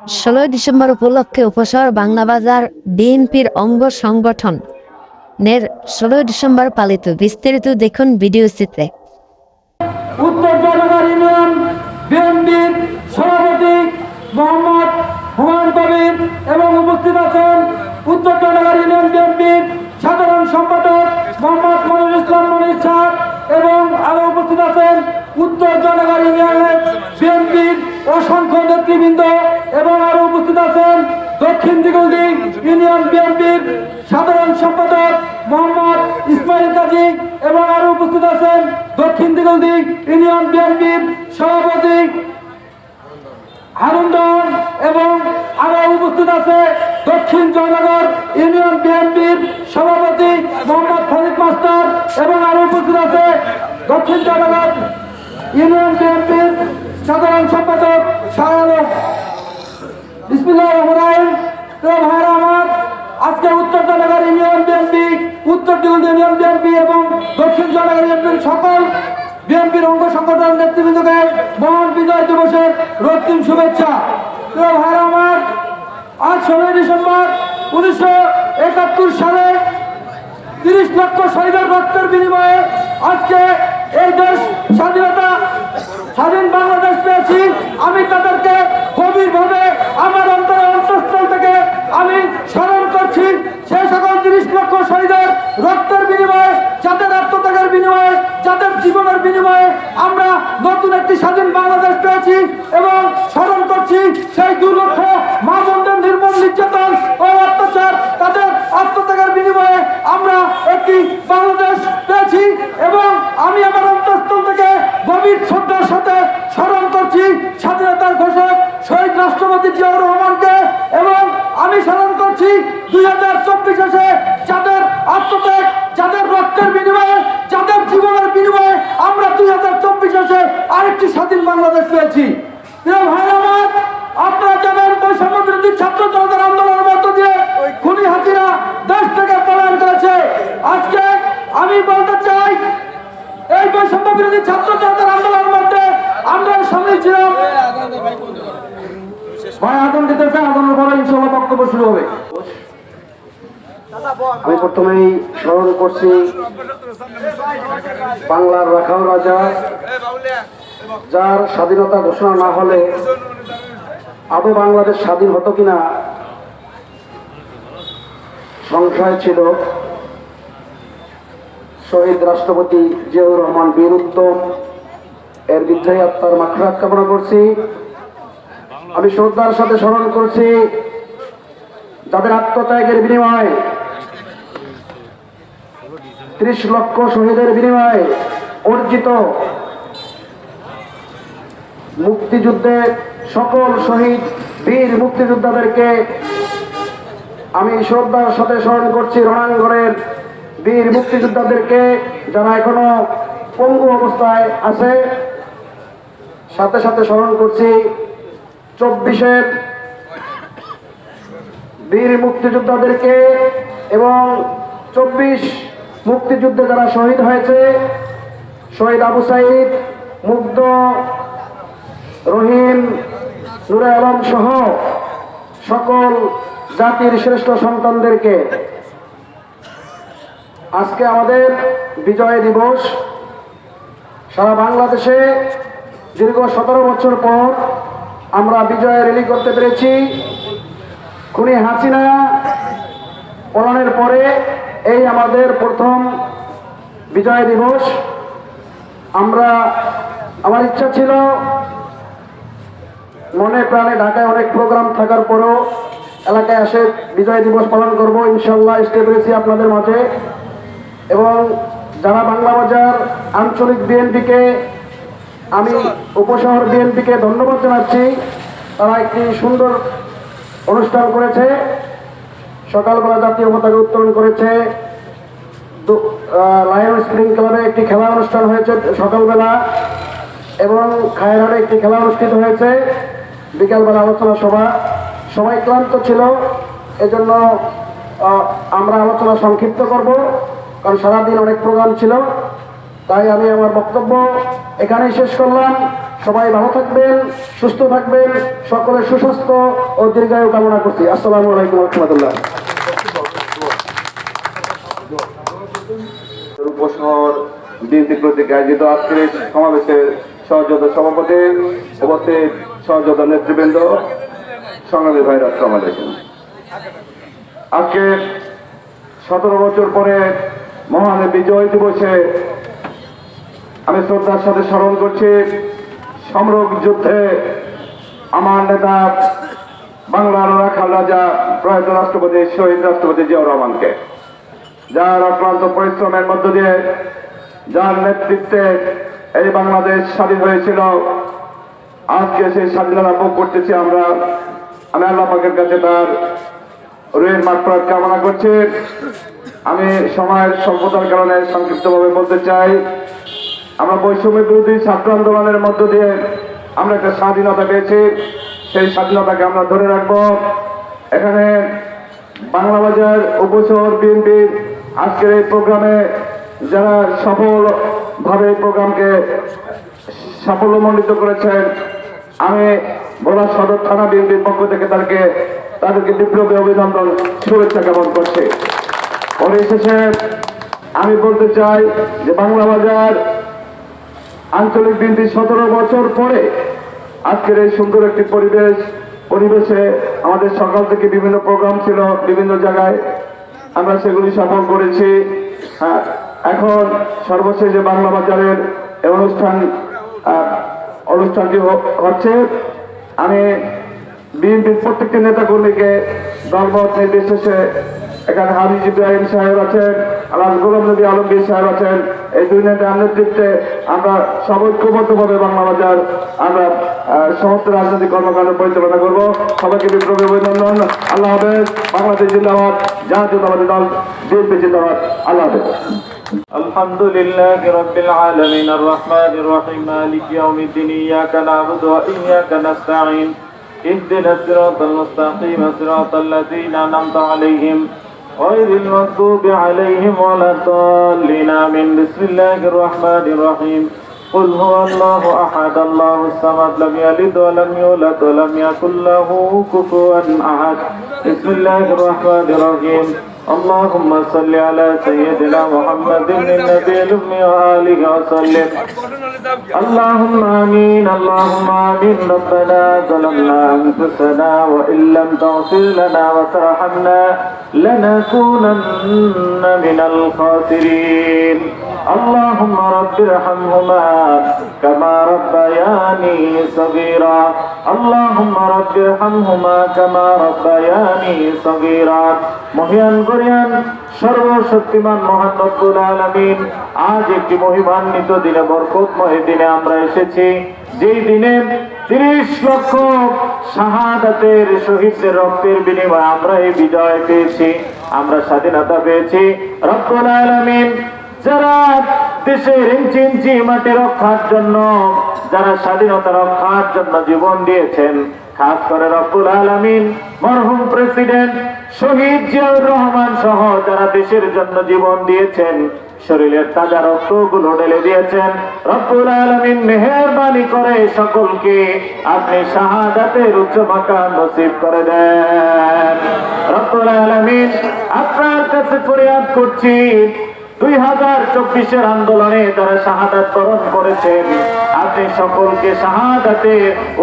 16 December উপলক্ষে উপশহর বাংলাবাজার বিএনপির অঙ্গ সংগঠনের 16 ডিসেম্বর পালিত। বিস্তারিত দেখুন ভিডিওচিত্রে। উত্তর জনগণ ইউনিয়ন বিএনপির সভাপতি মোহাম্মদ হুমায়ুন কবির এবং উপস্থিত আছেন উত্তর জনগণ ইউনিয়ন বিএনপির সাধারণ সম্পাদক মোহাম্মদ মনিরুল ইসলাম মনির সাহেব এবং আরো উপস্থিত আছেন উত্তর জনগণ ইউনিয়নের বিএনপির অসংখ্য নেতৃবৃন্দ এবং আরো উপস্থিত আছেন দক্ষিণ দিগলদী ইউনিয়ন বিএনপির সাধারণ সম্পাদক মোহাম্মদ ইসমাইল কাজী এবং আরো উপস্থিত আছেন দক্ষিণ দিগলদী ইউনিয়ন বিএনপির সভাপতি হারুন দন এবং আরো উপস্থিত আছে দক্ষিণ জয়নগর ইউনিয়ন বিএনপির সভাপতি মোহাম্মদ ফরিদ মাস্টার এবং আরো উপস্থিত আছে দক্ষিণ জয়নগর ইউনিয়ন বিএনপির সাধারণ সম্পাদক শাহ আলম। বিসমিল্লাহির রহমানির রহিম। ভাইরা আমার, আজকে উত্তর জয়নগর ইউনিয়ন বিএনপি, উত্তর দিগলদী ইউনিয়ন বিএনপি এবং দক্ষিণ জয়নগর ইউনিয়ন সকল বিএনপির অঙ্গ সংগঠন নেতৃবৃন্দকে মহান বিজয় দিবসের রক্তিম শুভেচ্ছা। ভাইরা আমার, আজ 16 ডিসেম্বর 1971 সালে 30 লক্ষ শহীদের রক্তের বিনিময়ে আজকে এই দেশ স্বাধীন বাংলাদেশ পেয়েছি। আমি তাদেরকে গভীরভাবে আমার অন্তঃস্থল থেকে আমি স্মরণ করছি। সেই সকল 30 লক্ষ শহীদের রক্তের বিনিময়ে, যাদের আত্মত্যাগের বিনিময়ে, যাদের জীবনের বিনিময়ে আমরা নতুন একটি স্বাধীন বাংলাদেশ পেয়েছি এবং স্মরণ করছি সেই 2 লক্ষ মা বোনদের নির্মম নির্যাতন ও অত্যাচার, তাদের আত্মত্যাগের বিনিময়ে আমরা একটি বাংলাদেশ পেয়েছি এবং আমি আমার অন্তঃস্থল থেকে গভীর শ্রদ্ধার সাথে স্মরণ করছি স্বাধীনতার ঘোষক শহীদ রাষ্ট্রপতি জিয়াউর রহমানকে এবং আমি স্মরণ করছি 2024 এসে যাদের আত্মত্যাগ, যাদের রক্তের বিনিময়ে, যাদের জীবনের বিনিময়ে আমরা 2024 এসে আরেকটি স্বাধীন বাংলাদেশ পেয়েছি। ভাই আমার, আপনারা জানেন বৈষম্য বিরোধী ছাত্র জনতার আন্দোলনের মধ্য দিয়ে খুনি হাসিনা দেশ থেকে পলায়ন করেছে। আজকে আমি বলতে চাই, এই বৈষম্য বিরোধী ছাত্র জনতার আন্দোলনের মধ্যে আমরা সামিল ছিলাম। ভাই আগুন দিতেছে, আগুনের পরে ইনশাআল্লাহ বক্তব্য শুরু হবে। আমি প্রথমেই স্মরণ করছি বাংলার রাখাল রাজা, যার স্বাধীনতা ঘোষণা না হলে আদৌ বাংলাদেশ স্বাধীন হতো কিনা সংশয় ছিল। শহীদ রাষ্ট্রপতি জিয়াউর রহমান বীর উত্তম, এর বিদ্রোহী আত্মার মাগফিরাত কামনা করছি। আমি শ্রদ্ধার সাথে স্মরণ করছি যাদের আত্মত্যাগের বিনিময়ে, 30 লক্ষ শহীদের বিনিময়ে অর্জিত মুক্তিযুদ্ধে সকল শহীদ বীর মুক্তিযোদ্ধাদেরকে আমি শ্রদ্ধার সাথে স্মরণ করছি। রণাঙ্গনের বীর মুক্তিযোদ্ধাদেরকে যারা এখনো পঙ্গু অবস্থায় আছে, সাথে সাথে স্মরণ করছি 24-এর বীর মুক্তিযোদ্ধাদেরকে এবং 24 মুক্তিযুদ্ধে যারা শহীদ হয়েছে, শহীদ আবু সাইদ, মুগ্ধ, রহিম, নূরে আলম সহ সকল জাতির শ্রেষ্ঠ সন্তানদেরকে। আজকে আমাদের বিজয় দিবস। সারা বাংলাদেশে দীর্ঘ 17 বছর পর আমরা বিজয় র্যালি করতে পেরেছি। খুনি হাসিনা পলায়নের পরে এই আমাদের প্রথম বিজয় দিবস। আমার ইচ্ছা ছিল মনে প্রাণে ঢাকায় অনেক প্রোগ্রাম থাকার পরেও এলাকায় এসে বিজয় দিবস পালন করব। ইনশাল্লাহ আসতে পেরেছি আপনাদের মাঝে। এবং যারা বাংলাবাজার আঞ্চলিক বিএনপিকে, আমি উপশহর বিএনপিকে ধন্যবাদ জানাচ্ছি। তারা একটি সুন্দর অনুষ্ঠান করেছে। সকালবেলা জাতীয় পতাকা উত্তোলন করেছে। লায়ন স্প্রিং ক্লাবে একটি খেলা অনুষ্ঠান হয়েছে সকালবেলা এবং খায়রানে একটি খেলা অনুষ্ঠিত হয়েছে। বিকালবেলা আলোচনা সভা। সবাই ক্লান্ত ছিল, এজন্য আমরা আলোচনা সংক্ষিপ্ত করব, কারণ সারাদিন অনেক প্রোগ্রাম ছিল। তাই আমি আমার বক্তব্য এখানেই শেষ করলাম। সবাই ভালো থাকবেন, সুস্থ থাকবেন, সকলের সুস্বাস্থ্য ও দীর্ঘায়ু কামনা করছি। আসসালামু আলাইকুম ওয়া রাহমাতুল্লাহ। উপশহর বিএনপি কর্তৃক আয়োজিত আজকের এই সমাবেশের সহযোদ্ধা সভাপতি, উপস্থিত সহযোদ্ধা নেতৃবৃন্দ, সংগ্রামী ভাইরা, আসসালামু আলাইকুম। আজকে 17 বছর পরে মহান বিজয় দিবসে আমি শ্রদ্ধার সাথে স্মরণ করছি সম্মুখ যুদ্ধে আমার নেতা বাংলার রাখাল রাজা প্রয়াত রাষ্ট্রপতি শহীদ রাষ্ট্রপতি জিয়াউর রহমানকে, যার অক্লান্ত পরিশ্রমের মধ্য দিয়ে, যার নেতৃত্বে এই বাংলাদেশ স্বাধীন হয়েছিল। আজকে সেই স্বাধীনতা ভোগ করতেছি আমরা। আমি আল্লাহ পাকের কাছে তার রুহের মাগফিরাত কামনা করছি। আমি সময়ের স্বল্পতার কারণে সংক্ষিপ্তভাবে বলতে চাই, আমরা বৈষম্য বিরোধী ছাত্র আন্দোলনের মধ্য দিয়ে আমরা একটা স্বাধীনতা পেয়েছি। সেই স্বাধীনতাকে আমরা ধরে রাখবো। এখানে বাংলাবাজার উপশহর বিএনপির আজকের এই প্রোগ্রামে যারা সফলভাবে এই প্রোগ্রামকে সাফল্যমণ্ডিত করেছেন, আমি ভোলা সদর থানা বিএনপির পক্ষ থেকে তাদেরকে বিপ্লবী অভিনন্দন, শুভেচ্ছা জ্ঞাপন করছি। পরিশেষে আমি বলতে চাই যে বাংলাবাজার আঞ্চলিক বিএনপি 17 বছর পরে আজকের এই সুন্দর একটি পরিবেশে আমাদের সকাল থেকে বিভিন্ন প্রোগ্রাম ছিল বিভিন্ন জায়গায়, আমরা সেগুলি সফল করেছি। এখন সর্বশেষ যে বাংলাবাজারের এই অনুষ্ঠানটি হচ্ছে, আমি বিএনপির প্রত্যেকটি নেতাকর্মীকে দলমত নির্বিশেষে, এখানে হাফিজ ইব্রাহিম সাহেব আছেন, আলহাজ গোলাম নবী আলমগীর সাহেব আছেন, এই দুই নেতার নেতৃত্বে আমরা ঐক্যবদ্ধভাবে বাংলাবাজার আমরা সমস্ত রাজনৈতিক কর্মকাণ্ড পরিচালনা করব। সবাইকে বিপ্লবী অভিনন্দন। আল্লাহ হাফেজ। বাংলাদেশ জিন্দাবাদ, জাতীয়তাবাদী দল বিএনপি জিন্দাবাদ। আল্লাহ হাফেজ। الحمد لله رب العالمين الرحمن الرحيم مالك يوم الدين إياك نعبد وإياك نستعين اهدنا الصراط المستقيم صراط الذين أنعمت عليهم غير المغضوب عليهم ولا الضالين آمين. بسم الله الرحمن الرحيم. قل هو الله أحد الله الصمد لم يلد ولم يولد ولم يكن له كفوا أحد. بسم الله الرحمن الرحيم. اللهم صل على سيدنا محمد النبي الأمي وآله وسلم. اللهم آمين اللهم آمين. ربنا ظلمنا أنفسنا وإن لم تغفر لنا وترحمنا لنكونن من الخاسرين. اللهم رب ارحمهما كما ربياني صغيرا. اللهم رب ارحمهما كما ربياني صغيرا. মহিয়ান গরিয়ান সর্বশক্তিমান মহান রব্বুল আলামিন, আজ একটি মহিমান্বিত দিনে, বরকতময় দিনে আমরা এসেছি, যেই দিনে 30 লক্ষ শাহাদাতের শহীদদের রক্তের বিনিময়ে আমরা এই বিজয় পেয়েছি, আমরা স্বাধীনতা পেয়েছি। রব্বুল আলামিন যারা দেশের ইঞ্চি ইঞ্চি মাটি রক্ষার জন্য, যারা স্বাধীনতা রক্ষার জন্য জীবন দিয়েছেন, খাস করে রব্বুল আলামিন মরহুম প্রেসিডেন্ট শহীদ জিয়াউর রহমান সহ যারা দেশের জন্য জীবন দিয়েছেন, শরীরের তাজা রক্তগুলো ঢেলে দিয়েছেন, রব্বুল আলামিন মেহেরবানি করে সকলকে আপনি শাহাদাতের উচ্চ মাকাম নসিব করে দেন। রব্বুল আলামিন আপনার কাছে ফরিয়াদ করছি, 2024 আন্দোলনে যারা শাহাদাত বরণ করেছেন, আপনি সকলকে শাহাদাতে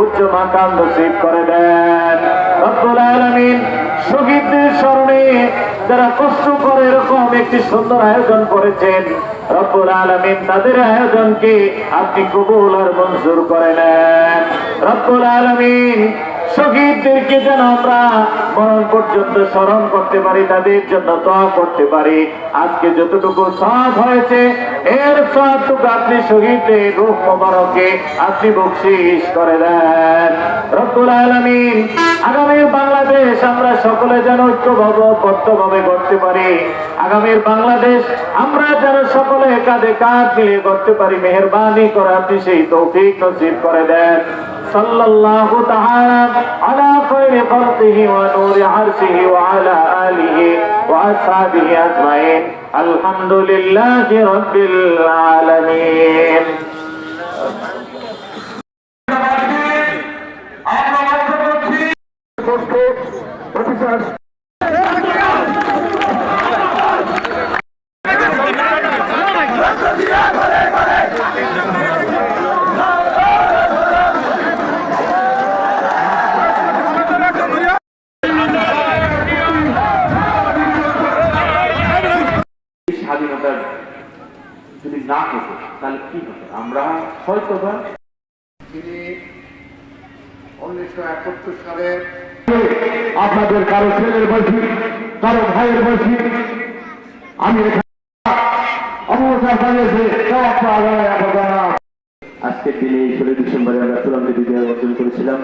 উচ্চ মাকাম নসিব করে দেন। রব্বুল আলামিন শহীদদের স্মরণে যারা কষ্ট করে এরকম একটি সুন্দর আয়োজন করেছেন, রব্বুল আলামিন তাদের আয়োজনকে আপনি কবুল আর মঞ্জুর করে নেন। রব্বুল আলামিন শহীদদেরকে যেন আমরা মরণ পর্যন্ত স্মরণ করতে পারি, তাদের জন্য দোয়া করতে পারি। আজকে যতটুকু সওয়াব হয়েছে এর সওয়াবটুকু আপনি শহীদদের রূহ মোবারকে আপনি বকশিশ করে দেন। রব্বুল আলামিন আগামীর বাংলাদেশ আমরা সকলে যেন ঐক্যবদ্ধভাবে গড়তে পারি, আগামীর বাংলাদেশ আমরা যেন সকলে কাঁধে কাঁধ মিলিয়ে গড়তে পারি, মেহেরবানি করে আপনি সেই তৌফিক নসিব করে দেন। সাল্লাল্লাহু তাআলা আলা খায়রি খালকিহি ওয়া নূরি আরশিহি ওয়া আলা আলিহি ওয়া আসহাবিহি আজমাইন। আলহামদুলিল্লাহি রাব্বিল আলামিন। হয়তো বা তিনি 1971 সালে আপনাদের কারো ছেলের বয়সী, কারো ভাইয়ের বয়সী, আমি অবসর বানিয়েছে আজকের দিনে 16 ডিসেম্বরে আমরা চূড়ান্ত বিজয় অর্জন করেছিলাম।